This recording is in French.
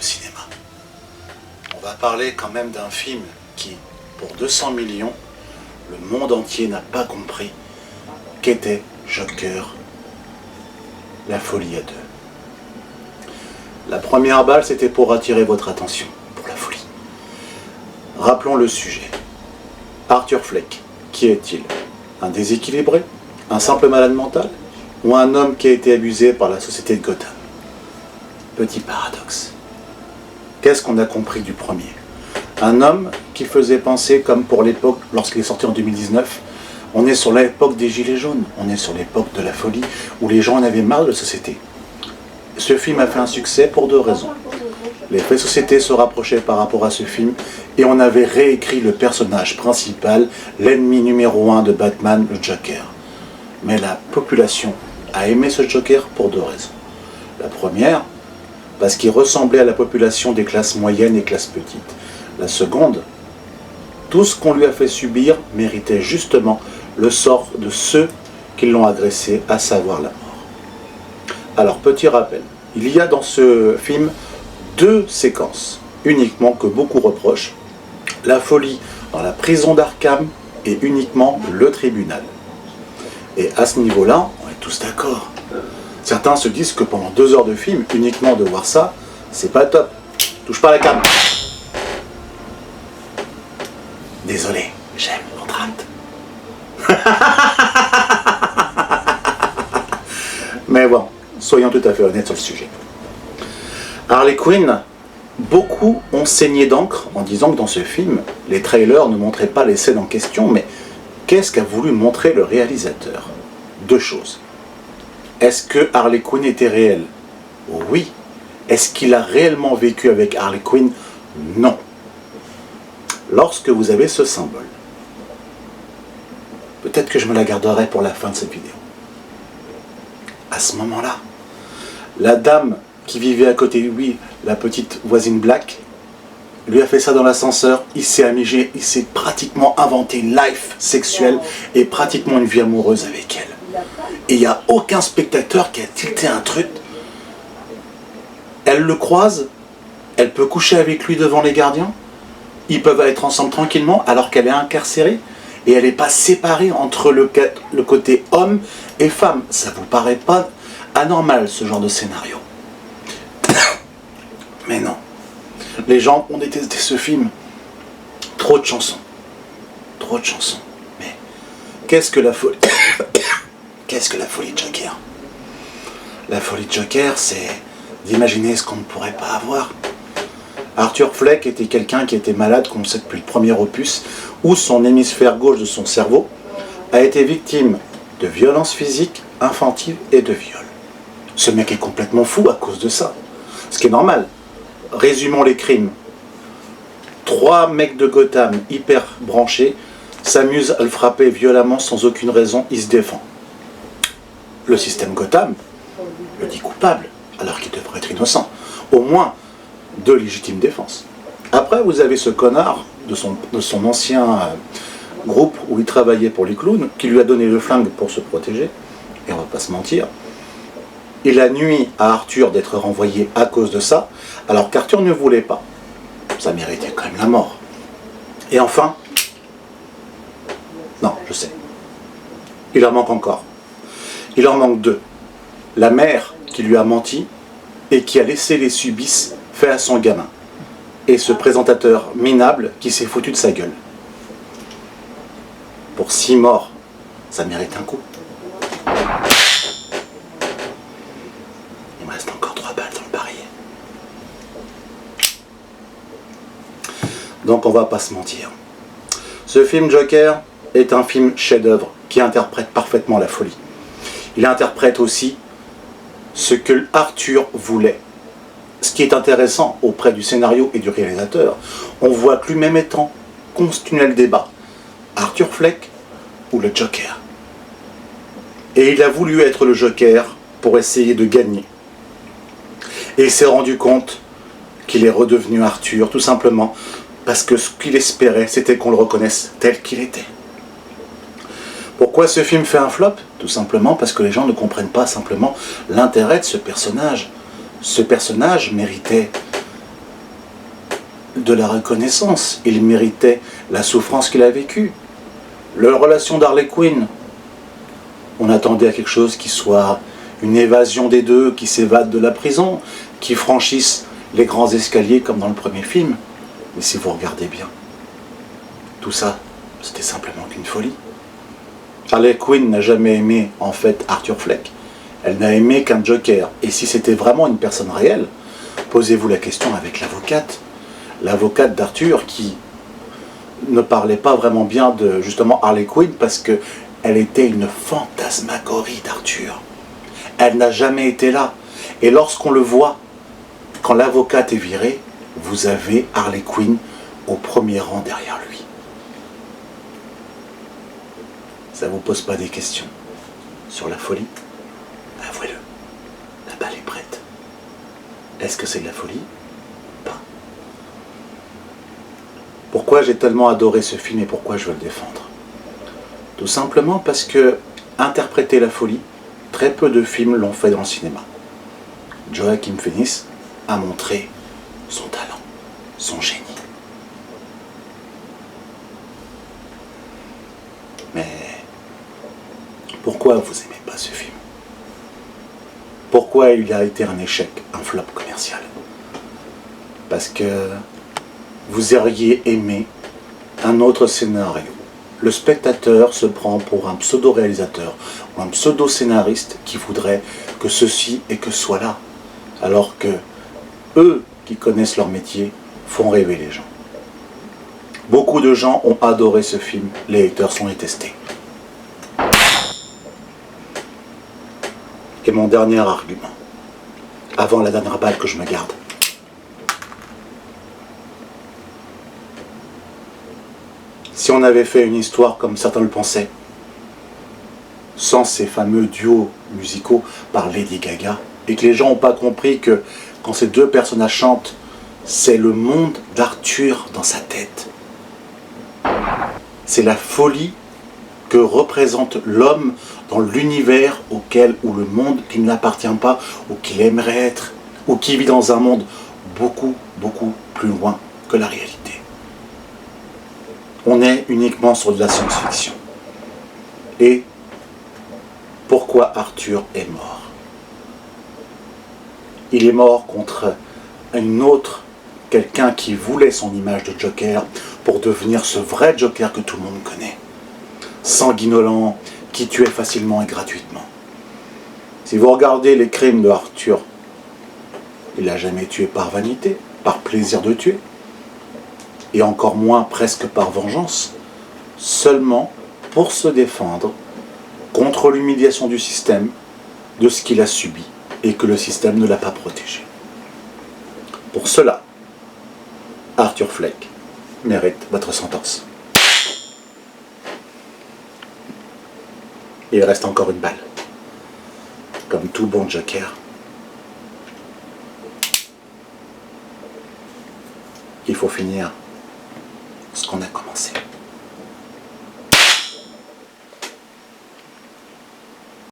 cinéma. On va parler quand même d'un film qui, pour 200 millions, le monde entier n'a pas compris qu'était Joker, la folie à deux. La première balle, c'était pour attirer votre attention, pour la folie. Rappelons le sujet. Arthur Fleck, qui est-il? Un déséquilibré? Un simple malade mental? Ou un homme qui a été abusé par la société de Gotham? Petit paradoxe. Qu'est-ce qu'on a compris du premier? Un homme qui faisait penser comme pour l'époque, lorsqu'il est sorti en 2019, on est sur l'époque des Gilets jaunes, on est sur l'époque de la folie, où les gens en avaient marre de la société. Ce film a fait un succès pour deux raisons. Les faits de société se rapprochaient par rapport à ce film, et on avait réécrit le personnage principal, l'ennemi numéro 1 de Batman, le Joker. Mais la population a aimé ce Joker pour deux raisons. La première, parce qu'il ressemblait à la population des classes moyennes et classes petites. La seconde, tout ce qu'on lui a fait subir méritait justement le sort de ceux qui l'ont agressé, à savoir la mort. Alors, petit rappel, il y a dans ce film deux séquences uniquement que beaucoup reprochent. La folie dans la prison d'Arkham et uniquement le tribunal. Et à ce niveau-là, on est tous d'accord. Certains se disent que pendant 2 heures de film, uniquement de voir ça, c'est pas top. Touche pas la cam. Désolé, j'aime l'entracte. Mais bon, soyons tout à fait honnêtes sur le sujet. Harley Quinn, beaucoup ont saigné d'encre en disant que dans ce film, les trailers ne montraient pas les scènes en question, mais qu'est-ce qu'a voulu montrer le réalisateur? Deux choses. Est-ce que Harley Quinn était réelle? Oui. Est-ce qu'il a réellement vécu avec Harley Quinn? Non. Lorsque vous avez ce symbole, peut-être que je me la garderai pour la fin de cette vidéo. À ce moment-là, la dame qui vivait à côté de lui, la petite voisine Black, lui a fait ça dans l'ascenseur, il s'est amusé, il s'est pratiquement inventé une life sexuelle et pratiquement une vie amoureuse avec elle. Et il n'y a aucun spectateur qui a tilté un truc. Elle le croise, elle peut coucher avec lui devant les gardiens, ils peuvent être ensemble tranquillement alors qu'elle est incarcérée et elle n'est pas séparée entre le côté homme et femme. Ça vous paraît pas anormal ce genre de scénario? Mais non. Les gens ont détesté ce film. Trop de chansons. Trop de chansons. Mais qu'est-ce que la folie? Qu'est-ce que la folie de Joker? La folie de Joker, c'est d'imaginer ce qu'on ne pourrait pas avoir. Arthur Fleck était quelqu'un qui était malade, comme on sait depuis le premier opus, où son hémisphère gauche de son cerveau a été victime de violences physiques, infantiles et de viols. Ce mec est complètement fou à cause de ça. Ce qui est normal. Résumons les crimes. 3 mecs de Gotham hyper branchés s'amusent à le frapper violemment sans aucune raison, il se défend. Le système Gotham le dit coupable, alors qu'il devrait être innocent. Au moins de légitime défense. Après, vous avez ce connard de son ancien groupe où il travaillait pour les clowns, qui lui a donné le flingue pour se protéger, et on va pas se mentir. Il a nui à Arthur d'être renvoyé à cause de ça, alors qu'Arthur ne voulait pas. Ça méritait quand même la mort. Et enfin, non, je sais, il en manque encore. Il en manque 2. La mère qui lui a menti et qui a laissé les subices faits à son gamin. Et ce présentateur minable qui s'est foutu de sa gueule. Pour 6 morts, ça mérite un coup. Il me reste encore 3 balles dans le barillet. Donc on va pas se mentir. Ce film Joker est un film chef-d'œuvre qui interprète parfaitement la folie. Il interprète aussi ce que Arthur voulait. Ce qui est intéressant auprès du scénario et du réalisateur, on voit que lui-même est en continuel débat. Arthur Fleck ou le Joker? Et il a voulu être le Joker pour essayer de gagner. Et il s'est rendu compte qu'il est redevenu Arthur, tout simplement parce que ce qu'il espérait, c'était qu'on le reconnaisse tel qu'il était. Pourquoi ce film fait un flop? Tout simplement parce que les gens ne comprennent pas simplement l'intérêt de ce personnage. Ce personnage méritait de la reconnaissance, il méritait la souffrance qu'il a vécue. La relation d'Harley Quinn, on attendait à quelque chose qui soit une évasion des deux, qui s'évadent de la prison, qui franchissent les grands escaliers comme dans le premier film. Mais si vous regardez bien, tout ça, c'était simplement qu'une folie. Harley Quinn n'a jamais aimé, en fait, Arthur Fleck. Elle n'a aimé qu'un Joker. Et si c'était vraiment une personne réelle, posez-vous la question avec l'avocate d'Arthur qui ne parlait pas vraiment bien de, justement, Harley Quinn parce qu'elle était une fantasmagorie d'Arthur. Elle n'a jamais été là. Et lorsqu'on le voit, quand l'avocate est virée, vous avez Harley Quinn au premier rang derrière lui. Ça vous pose pas des questions sur la folie? Avouez-le, la balle est prête. Est-ce que c'est de la folie? Pas. Pourquoi j'ai tellement adoré ce film et pourquoi je veux le défendre? Tout simplement parce que interpréter la folie, très peu de films l'ont fait dans le cinéma. Joaquin Phoenix a montré son talent, son génie. Mais pourquoi vous aimez pas ce film? Pourquoi il a été un échec, un flop commercial? Parce que vous auriez aimé un autre scénario. Le spectateur se prend pour un pseudo-réalisateur ou un pseudo-scénariste qui voudrait que ceci et que cela, alors que eux qui connaissent leur métier font rêver les gens. Beaucoup de gens ont adoré ce film, les haters sont détestés. Et mon dernier argument, avant la dernière balle que je me garde. Si on avait fait une histoire comme certains le pensaient, sans ces fameux duos musicaux par Lady Gaga, et que les gens n'ont pas compris que quand ces deux personnages chantent, c'est le monde d'Arthur dans sa tête. C'est la folie que représente l'homme dans l'univers ou le monde qui ne l'appartient pas, ou qu'il aimerait être, ou qui vit dans un monde beaucoup, beaucoup plus loin que la réalité. On est uniquement sur de la science-fiction. Et pourquoi Arthur est mort? Il est mort contre quelqu'un qui voulait son image de Joker pour devenir ce vrai Joker que tout le monde connaît. Sanguinolent, qui tuait facilement et gratuitement. Si vous regardez les crimes de Arthur, il n'a jamais tué par vanité, par plaisir de tuer, et encore moins presque par vengeance, seulement pour se défendre contre l'humiliation du système, de ce qu'il a subi, et que le système ne l'a pas protégé. Pour cela, Arthur Fleck mérite votre sentence. Il reste encore une balle. Comme tout bon Joker, il faut finir